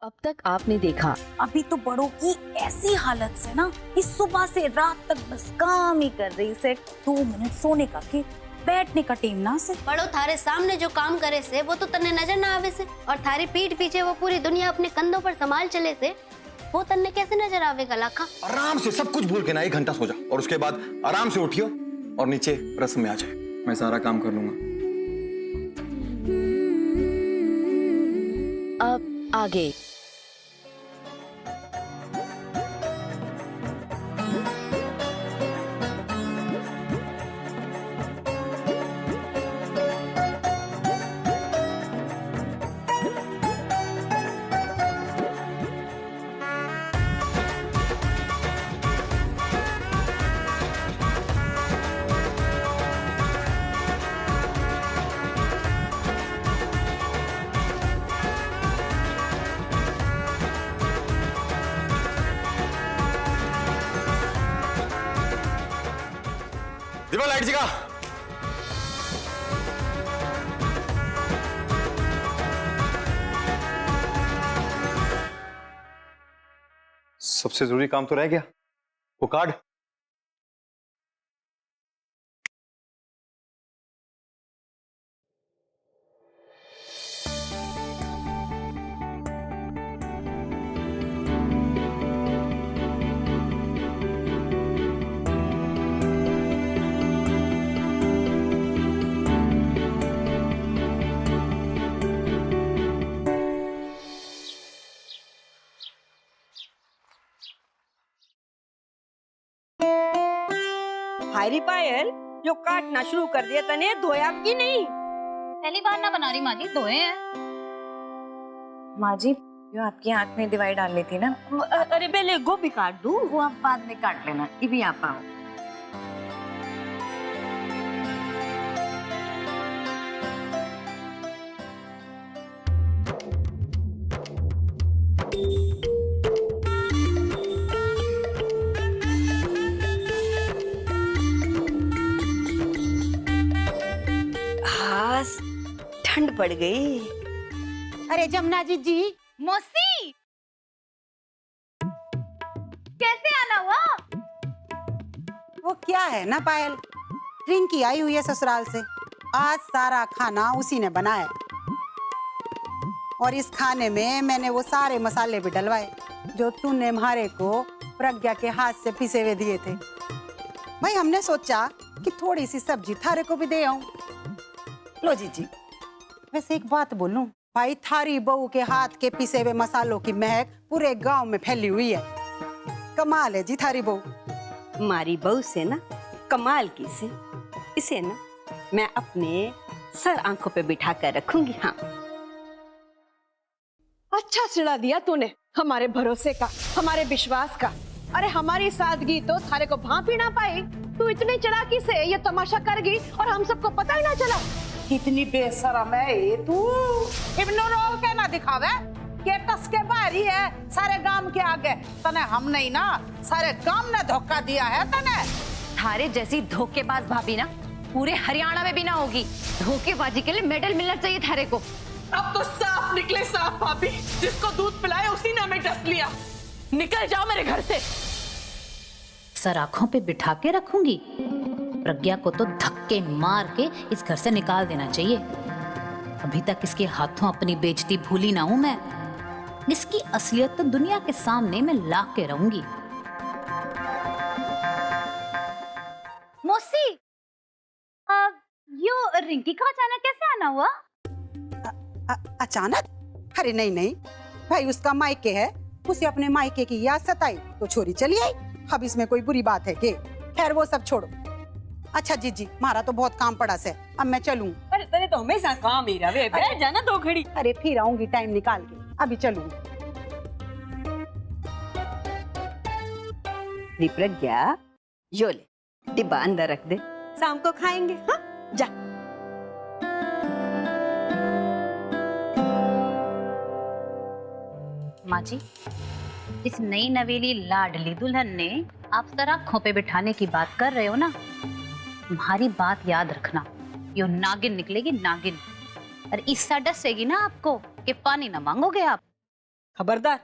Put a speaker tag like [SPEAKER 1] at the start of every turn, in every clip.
[SPEAKER 1] अब तक आपने देखा।
[SPEAKER 2] अभी तो बड़ों की ऐसी हालत से ना कि सुबह से रात तक बस काम ही कर रही से 2 मिनट सोने का कि बैठने का टेम ना से।
[SPEAKER 3] बड़ो थारे सामने जो काम करे से वो तो तन्ने नजर ना आवे से, और थारी पीठ पीछे वो पूरी दुनिया अपने कंधों पर संभाल चले से वो तन्ने कैसे नजर आवेगा लाखा।
[SPEAKER 4] आराम से सब कुछ भूल के ना 1 घंटा सो जा और उसके बाद आराम से उठियो और नीचे रस्म में आ जाए। मैं सारा काम कर लूंगा।
[SPEAKER 1] अब आगे।
[SPEAKER 4] दिवा लाइट जगा। सबसे जरूरी काम तो रह गया, वो कार्ड।
[SPEAKER 5] हायरी पायल, जो काटना शुरू कर दिया तने धोया की नहीं?
[SPEAKER 3] पहली बार ना बना रही माँ जी, धोए हैं।
[SPEAKER 2] माँ जी जो आपकी आंख में दवाई डाल ली थी ना,
[SPEAKER 5] अरे पहले गोभी काट दूं।
[SPEAKER 2] वो आप बाद में काट लेना। ये भी आप आओ।
[SPEAKER 5] ठंड पड़ गई।
[SPEAKER 6] अरे जमुना जी
[SPEAKER 3] मौसी कैसे आना हुआ?
[SPEAKER 6] वो क्या है ना पायल, रिंकी आई हुई है ससुराल से। आज सारा खाना उसी ने बनाया और इस खाने में मैंने वो सारे मसाले भी डलवाए जो तूने हमारे को प्रज्ञा के हाथ से पिसे हुए दिए थे। भाई हमने सोचा कि थोड़ी सी सब्जी थारे को भी दे आऊं। लो जी। वैसे एक बात बोलूं भाई, थारी बहू के हाथ के पिसे हुए मसालों की महक पूरे गांव में फैली हुई है। कमाल है जी थारी बहू।
[SPEAKER 5] हमारी बहू से ना कमाल की से, इसे ना मैं अपने सर आंखों पे बिठा कर रखूंगी। हाँ,
[SPEAKER 7] अच्छा सिला दिया तूने हमारे भरोसे का, हमारे विश्वास का। अरे हमारी सादगी तो थारे को भांप ही ना पाई। तू इतनी चालाकी से ये तमाशा कर गई और हम सबको पता ही ना चला।
[SPEAKER 6] कितनी बेशरम है ये तू। इब्नो रोल के ना दिखावे के टस के बाहरी है सारे गांव के आगे। तने हम नहीं ना, सारे गांव ने धोखा दिया है तने।
[SPEAKER 8] थारे जैसी धोखेबाज भाभी ना पूरे हरियाणा में भी ना होगी। धोखेबाजी के लिए मेडल मिलना चाहिए थारे को।
[SPEAKER 7] अब तो साफ निकले साफ भाभी, जिसको दूध पिलाया उसी ने हमें डस लिया। निकल जाओ मेरे घर से।
[SPEAKER 8] सर आंखों पे बिठा के रखूंगी। प्रज्ञा को तो धक्के मार के इस घर से निकाल देना चाहिए। अभी तक इसके हाथों अपनी बेइज्जती भूली ना हूं मैं। इसकी असलियत तो दुनिया के सामने मैं ला के रहूंगी।
[SPEAKER 3] मौसी यो रिंकी का अचानक कैसे आना हुआ?
[SPEAKER 6] अचानक? अरे नहीं भाई, उसका मायके है, उसे अपने मायके की याद सताई तो छोरी चली आई। अब इसमें कोई बुरी बात है के? खैर वो सब छोड़ो। अच्छा जी हमारा तो बहुत काम पड़ा से, अब मैं चलूं।
[SPEAKER 5] अरे तेरे तो हमेशा काम ही रहे। बैठ जाना 2 घड़ी।
[SPEAKER 6] अरे फिर आऊंगी टाइम निकाल के, अभी चलूंगी।
[SPEAKER 5] प्रज्ञा यो ले, डिब्बा अंदर रख दे, शाम को खाएंगे। हाँ जा।
[SPEAKER 8] माँ जी, इस नई नवेली लाडली दुल्हन ने आप सर आंखों पे बिठाने की बात कर रहे हो ना, तुम्हारी बात याद रखना, यो नागिन निकलेगी नागिन। और ईसा डसेगी ना आपको कि पानी ना मांगोगे आप।
[SPEAKER 5] खबरदार,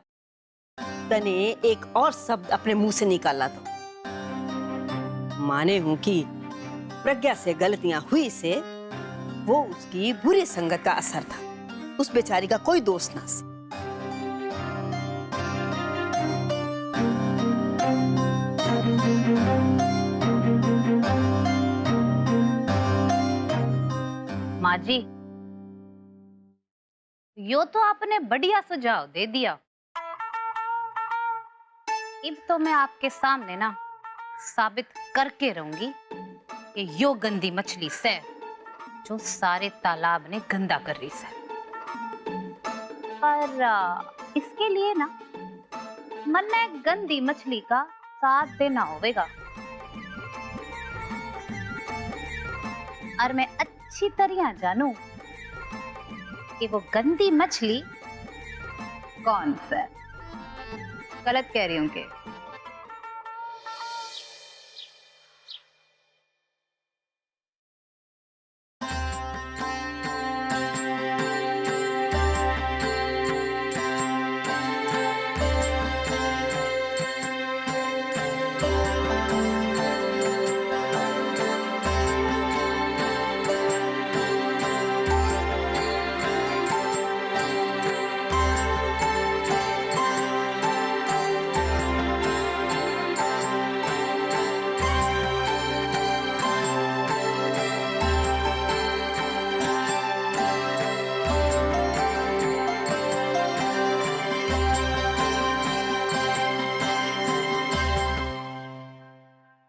[SPEAKER 5] तने एक और शब्द अपने मुंह से निकाला तो माने हूं कि प्रज्ञा से गलतियां हुई से वो उसकी बुरी संगत का असर था, उस बेचारी का कोई दोष ना से।
[SPEAKER 8] माँ जी, यो तो आपने बढ़िया सुझाव दे दिया। अब तो मैं आपके सामने ना साबित करके रहूंगी कि यो गंदी मछली से जो सारे तालाब ने गंदा कर रही है। पर इसके लिए ना मन ने गंदी मछली का साथ देना होगा, और मैं अच्छी तरह जानू कि वो गंदी मछली कौन सा है। गलत कह रही हूं कि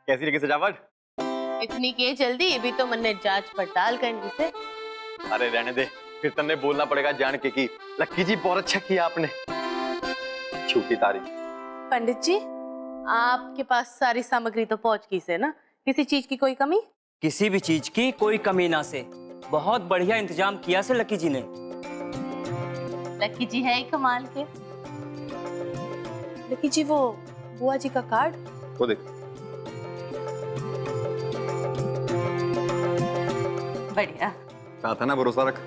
[SPEAKER 4] कैसी लगी सजावट?
[SPEAKER 9] इतनी के जल्दी, अभी तो मैंने जांच पड़ताल करनी से।
[SPEAKER 4] अरे रहने दे, फिर तन्ने बोलना पड़ेगा जान के कि लक्की जी बहुत अच्छा किया आपने। झूठी तारीफ।
[SPEAKER 9] पंडित जी, आपके पास सारी सामग्री तो पहुंच गई से ना? किसी चीज की कोई कमी?
[SPEAKER 10] किसी भी चीज की कोई कमी ना से। बहुत बढ़िया इंतजाम किया से लकी जी ने।
[SPEAKER 9] लकी जी है ही कमाल के। लकी जी, वो बुआ जी का कार्ड
[SPEAKER 4] वो देख।
[SPEAKER 9] बढ़िया।
[SPEAKER 4] कहा था ना भरोसा रख।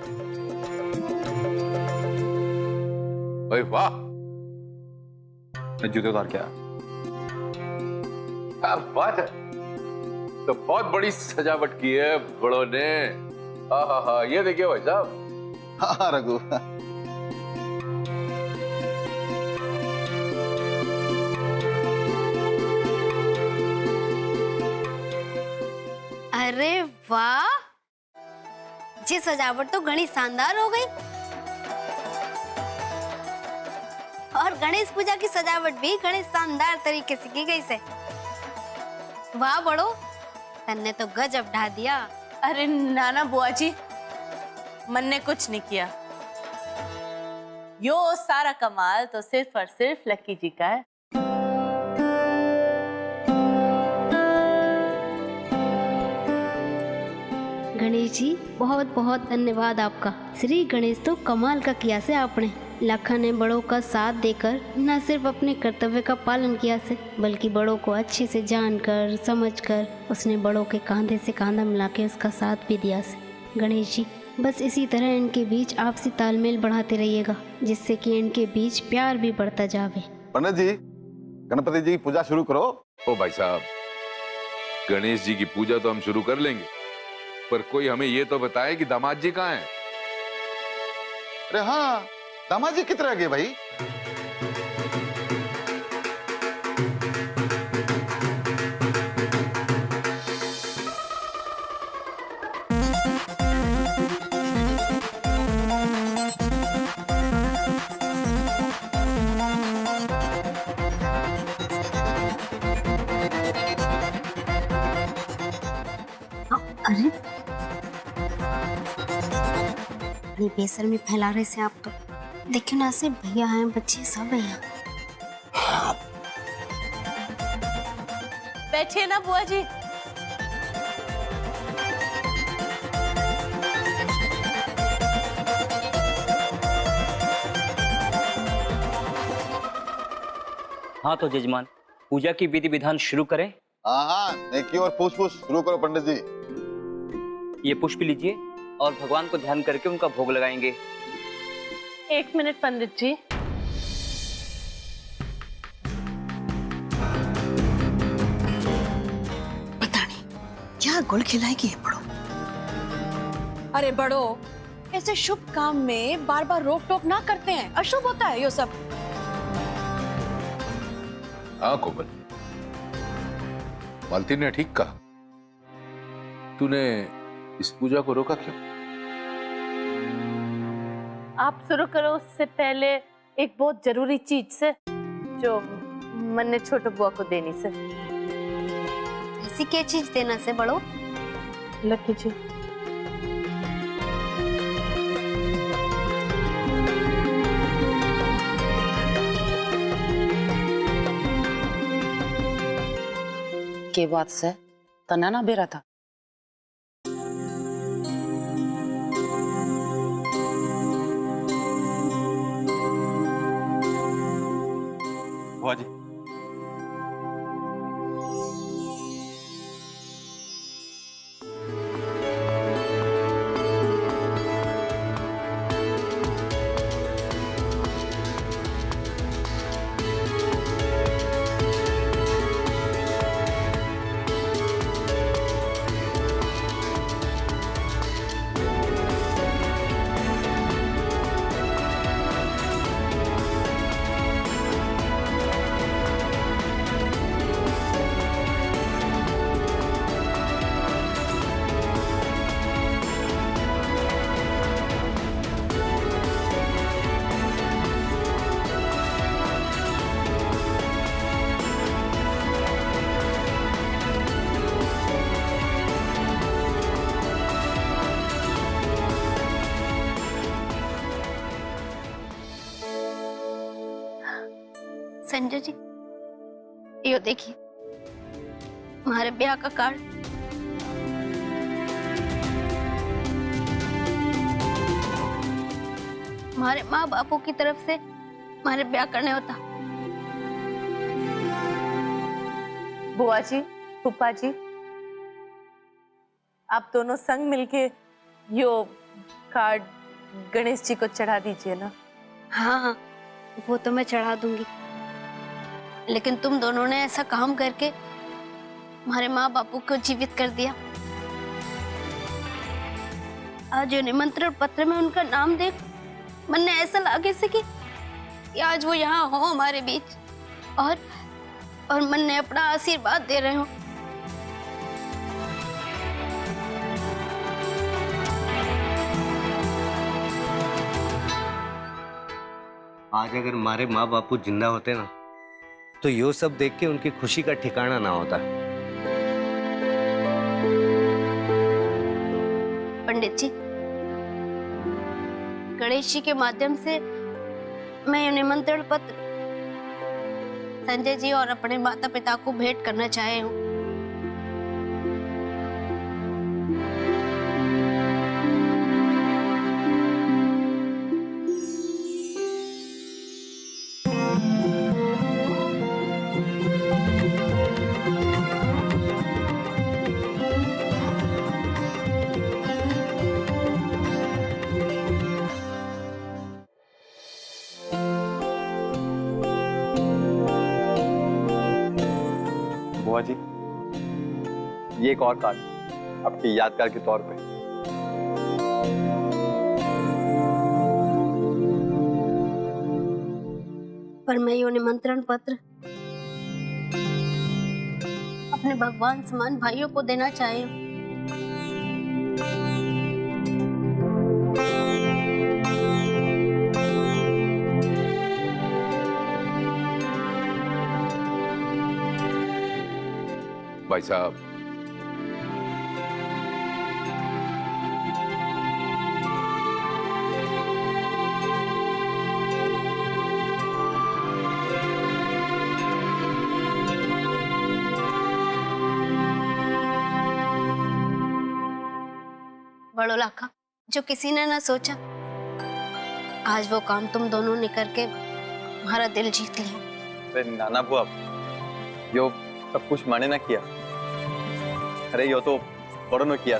[SPEAKER 4] ओए वाह, मैं जूते उतार के आया।
[SPEAKER 11] क्या बात है, तो बहुत बड़ी सजावट की है बड़ों ने। हाँ, ये देखिए भाई साहब।
[SPEAKER 4] हाँ रघु,
[SPEAKER 3] अरे वाह, ये सजावट तो घनी शानदार हो गई। और गणेश पूजा की सजावट भी घनी शानदार तरीके से की गई से। वाह बड़ो, तन्ने तो गजब ढा दिया।
[SPEAKER 9] अरे नाना बुआ जी, मन ने कुछ नहीं किया। यो सारा कमाल तो सिर्फ और सिर्फ लकी जी का है।
[SPEAKER 3] गणेश जी, बहुत बहुत धन्यवाद आपका। श्री गणेश तो कमाल का किया से आपने। लाखा ने बड़ों का साथ देकर न सिर्फ अपने कर्तव्य का पालन किया से, बल्कि बड़ों को अच्छे से जानकर समझकर उसने बड़ों के कंधे से कंधा मिला के उसका साथ भी दिया से। गणेश जी, बस इसी तरह इनके बीच आपसी तालमेल बढ़ाते रहिएगा, जिससे कि इनके बीच प्यार भी बढ़ता जावे।
[SPEAKER 11] पंडित जी, गणपति जी की पूजा शुरू करो। ओ भाई साहब, गणेश जी की पूजा तो हम शुरू कर लेंगे, पर कोई हमें ये तो बताए कि दामाद जी कहाँ हैं?
[SPEAKER 4] अरे हाँ, दामाद जी कितने गए भाई?
[SPEAKER 3] अरे बेसर में फैला रहे से आप तो। देखिए ना, से भैया हैं, बच्चे सब हैं।
[SPEAKER 9] बैठिए ना बुआ जी।
[SPEAKER 10] हाँ तो जजमान, पूजा की विधि विधान शुरू करें।
[SPEAKER 11] हाँ, नेकी और पूछ पूछ शुरू करो पंडित जी।
[SPEAKER 10] ये पुष्प लीजिए और भगवान को ध्यान करके उनका भोग लगाएंगे।
[SPEAKER 9] 1 मिनट पंडित जी।
[SPEAKER 5] क्या गुल खिलाएगी ये बड़ो?
[SPEAKER 7] अरे बड़ो, ऐसे शुभ काम में बार बार रोक टोक ना करते हैं, अशुभ होता है ये सब।
[SPEAKER 11] हाँ कोमल, मालती ने ठीक कहा। तूने इस पूजा को रोका क्यों?
[SPEAKER 9] आप शुरू करो उससे पहले एक बहुत जरूरी चीज से जो मन ने छोटू बुआ को देनी से।
[SPEAKER 3] ऐसी क्या चीज देना से बड़ो?
[SPEAKER 9] लकी जी,
[SPEAKER 1] के बात से तना ना बेरा था।
[SPEAKER 4] बुआ जी,
[SPEAKER 3] संजय जी, यो देखिए हमारे ब्याह का कार्ड। हमारे माँ बापू की तरफ से हमारे ब्याह करने होता।
[SPEAKER 9] बुआ जी, फूफा जी, आप दोनों संग मिलके यो कार्ड गणेश जी को चढ़ा दीजिए ना।
[SPEAKER 3] हाँ हाँ, वो तो मैं चढ़ा दूंगी, लेकिन तुम दोनों ने ऐसा काम करके हमारे माँ बापू को जीवित कर दिया। आज जो निमंत्रण पत्र में उनका नाम देख मन ने ऐसा लागे से कि आज वो यहाँ हो हमारे बीच और मन ने अपना आशीर्वाद दे रहे हो।
[SPEAKER 12] आज अगर हमारे माँ बापू जिंदा होते ना, तो यो सब देख के उनकी खुशी का ठिकाना ना होता।
[SPEAKER 3] पंडित जी, गणेश जी के माध्यम से मैं ये निमंत्रण पत्र संजय जी और अपने माता पिता को भेंट करना चाहे हूँ।
[SPEAKER 4] बुआ जी, ये एक और कार्ड आपकी यादगार के तौर पे।
[SPEAKER 3] पर मैं यो निमंत्रण पत्र अपने भगवान समान भाइयों को देना चाहे हूँ।
[SPEAKER 11] भाई साहब,
[SPEAKER 3] बड़ो लाखा, जो किसी ने ना सोचा, आज वो काम तुम दोनों ने करके हमारा दिल जीत लिया।
[SPEAKER 4] अरे नाना बुआ, यो सब कुछ माने ना किया। अरे यो तो बड़ों ने किया।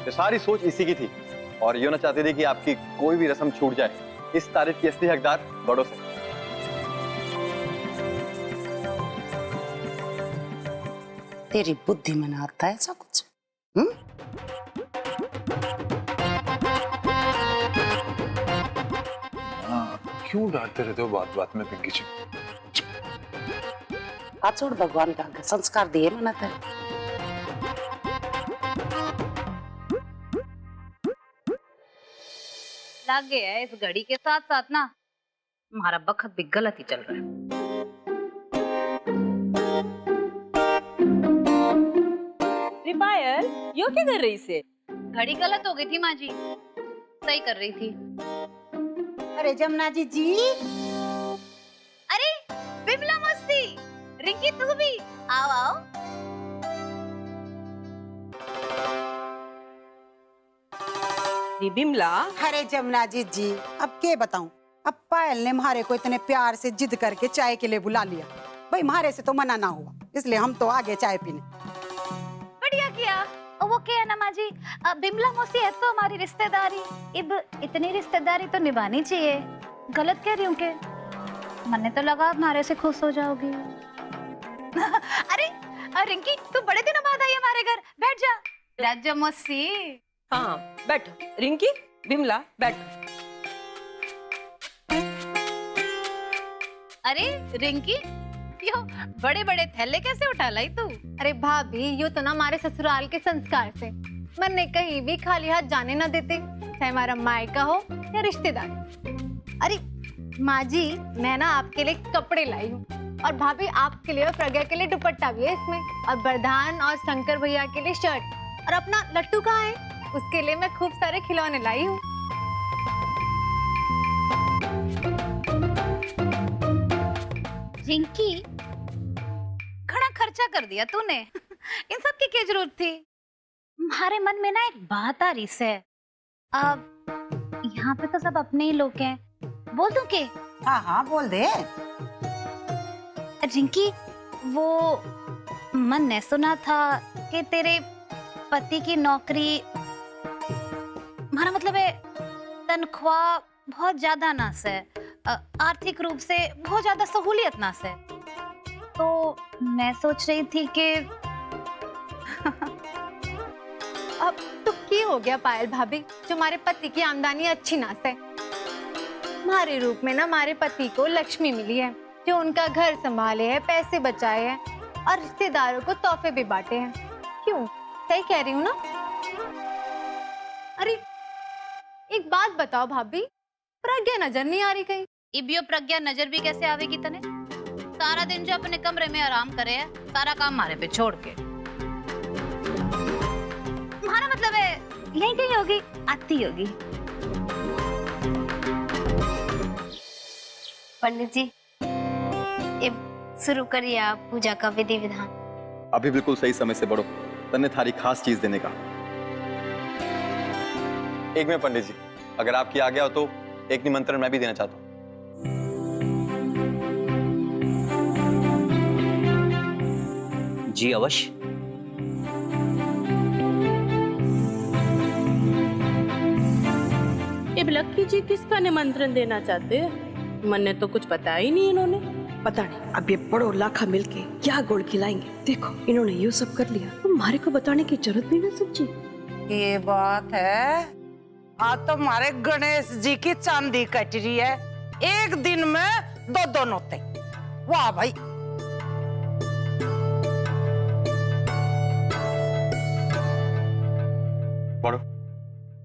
[SPEAKER 4] ये सारी सोच इसी की थी और यो ना चाहते थे कि आपकी कोई भी रस्म छूट जाए। इस तारीफ की असली हकदार बड़ों से।
[SPEAKER 1] तेरी बुद्धि में ना आता है ऐसा कुछ?
[SPEAKER 13] क्यों डांटते रहते हो बात बात में पिंकी जी?
[SPEAKER 1] छोड़, भगवान का संस्कार दिए मना तेरे।
[SPEAKER 8] लग गया है इस घड़ी के साथ साथ ना हमारा बखत भी गलत ही चल रहा है।
[SPEAKER 5] पायल, यो क्या कर रही से?
[SPEAKER 8] घड़ी गलत हो गई थी माँ जी, सही कर रही थी।
[SPEAKER 6] अरे जमुना जी
[SPEAKER 8] अरे बिमला मस्ती, रिंकी तू भी आओ आओ।
[SPEAKER 5] बिमला,
[SPEAKER 6] अरे जमुना जी अब क्या बताऊं, अब पायल ने हमारे को इतने प्यार से जिद करके चाय के लिए बुला लिया। भाई हमारे से तो मना ना हुआ, इसलिए हम तो आगे चाय पीने।
[SPEAKER 8] बढ़िया किया। वो क्या है ना माँ जी, बिमला मौसी है तो हमारी रिश्तेदारी, अब इतनी रिश्तेदारी तो निभानी चाहिए। गलत कह रही हूँ के? मन्ने तो लगा हमारे से खुश हो जाओगी। अरे रिंकी, तू बड़े दिनों बाद आई हमारे घर, बैठ जा। राजा मौसी।
[SPEAKER 5] हाँ बैठो। रिंकी, बिमला बैठो।
[SPEAKER 8] अरे रिंकी, यो बड़े बड़े थैले कैसे उठा लाई तू?
[SPEAKER 7] अरे भाभी, यो तो ना हमारे ससुराल के संस्कार से मन्ने कहीं भी खाली हाथ जाने ना देते, चाहे हमारा मायका हो या रिश्तेदार। अरे माँ जी, मैं ना आपके लिए कपड़े लाई हूँ, और भाभी आपके लिए और प्रज्ञा के लिए दुपट्टा भी है इसमें, और बरधान और शंकर भैया के लिए शर्ट, और अपना लट्टू कहाँ है उसके लिए मैं खूब सारे खिलौने लाई हूँ।
[SPEAKER 8] रिंकी, घड़ा खर्चा कर दिया तूने। इन सब की क्या जरूरत थी? हमारे मन में ना एक बात आ रही है। अब यहाँ पे तो सब अपने ही लोग हैं, बोल दूं के?
[SPEAKER 6] हाँ हाँ बोल दे।
[SPEAKER 8] रिंकी, वो मन ने सुना था कि तेरे पति की नौकरी, हमारा मतलब है तनख्वाह बहुत ज्यादा ना से, आर्थिक रूप से बहुत ज्यादा सहूलियत ना से, तो मैं सोच रही थी कि
[SPEAKER 7] अब तो क्या हो गया पायल भाभी, जो हमारे पति की आमदनी अच्छी ना से? हमारे रूप में ना हमारे पति को लक्ष्मी मिली है, जो उनका घर संभाले है, पैसे बचाए हैं, और रिश्तेदारों को तोहफे भी बांटे हैं। क्यों, सही कह रही हूँ ना? अरे एक बात बताओ भाभी, प्रज्ञा नजर नहीं आ रही कहीं?
[SPEAKER 8] इबियो प्रज्ञा नजर भी कैसे आवेगी तने? सारा दिन जो अपने कमरे में आराम करे है, सारा काम हमारे पे छोड़ के। हमारा मतलब है यहीं कहीं होगी, आती होगी।
[SPEAKER 3] पंडित जी, शुरू करिए आप पूजा का विधि विधान।
[SPEAKER 4] अभी बिल्कुल सही समय से बढ़ो, तन्ने थारी खास चीज देने का। एक मिनट पंडित जी, अगर आपकी आज्ञा हो तो एक निमंत्रण मैं भी देना चाहता हूँ।
[SPEAKER 10] जी अवश्य।
[SPEAKER 9] अब लक्की जी किसका निमंत्रण देना चाहते हैं? मैंने तो कुछ बताया ही नहीं इन्होंने।
[SPEAKER 7] पता नहीं अब ये बड़ो लाखा मिलके क्या गुड़ खिलाएंगे। देखो इन्होंने ये सब कर लिया, तो हमारे को बताने की जरूरत भी ना समझी।
[SPEAKER 6] ये बात है, आज तो हमारे गणेश जी की चांदी कट रही है, एक दिन में दो नोते। वाह भाई।
[SPEAKER 4] बढ़ो,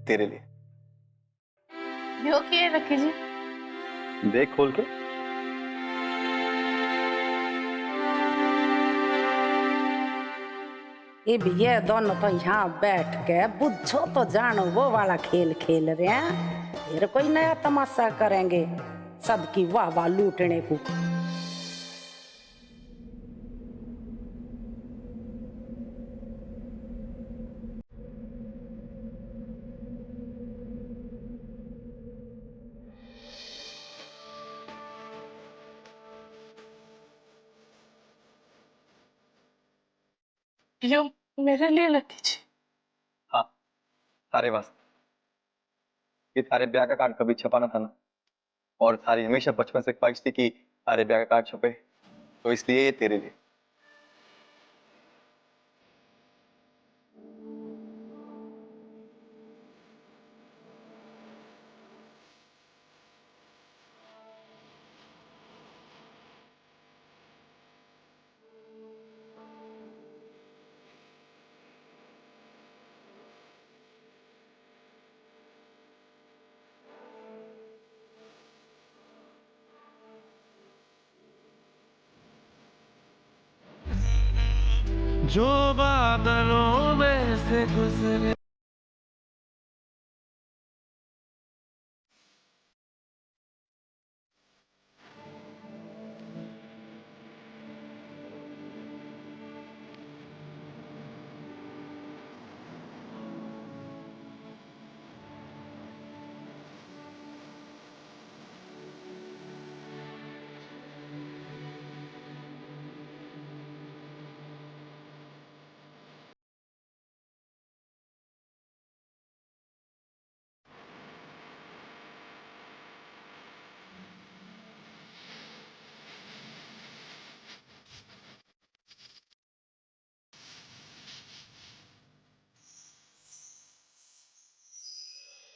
[SPEAKER 4] तेरे लिए।
[SPEAKER 9] यो क्या रखी जी?
[SPEAKER 4] देख खोल के।
[SPEAKER 1] ये भैया दोनों तो यहाँ बैठ के बुझो तो जानो वो वाला खेल खेल रहे हैं, फिर कोई नया तमाशा करेंगे सबकी वाह वाह लूटने को।
[SPEAKER 9] यो मेरे लिए लकी जी।
[SPEAKER 4] हाँ, तारे वास्ते। ये तारे ब्याह का कार्ड कभी छपाना था ना, और तारी हमेशा बचपन से ख्वाहिश थी कि तारे ब्याह का कार्ड छपे, तो इसलिए ये तेरे लिए।
[SPEAKER 14] जो बादलों में से गुजरे।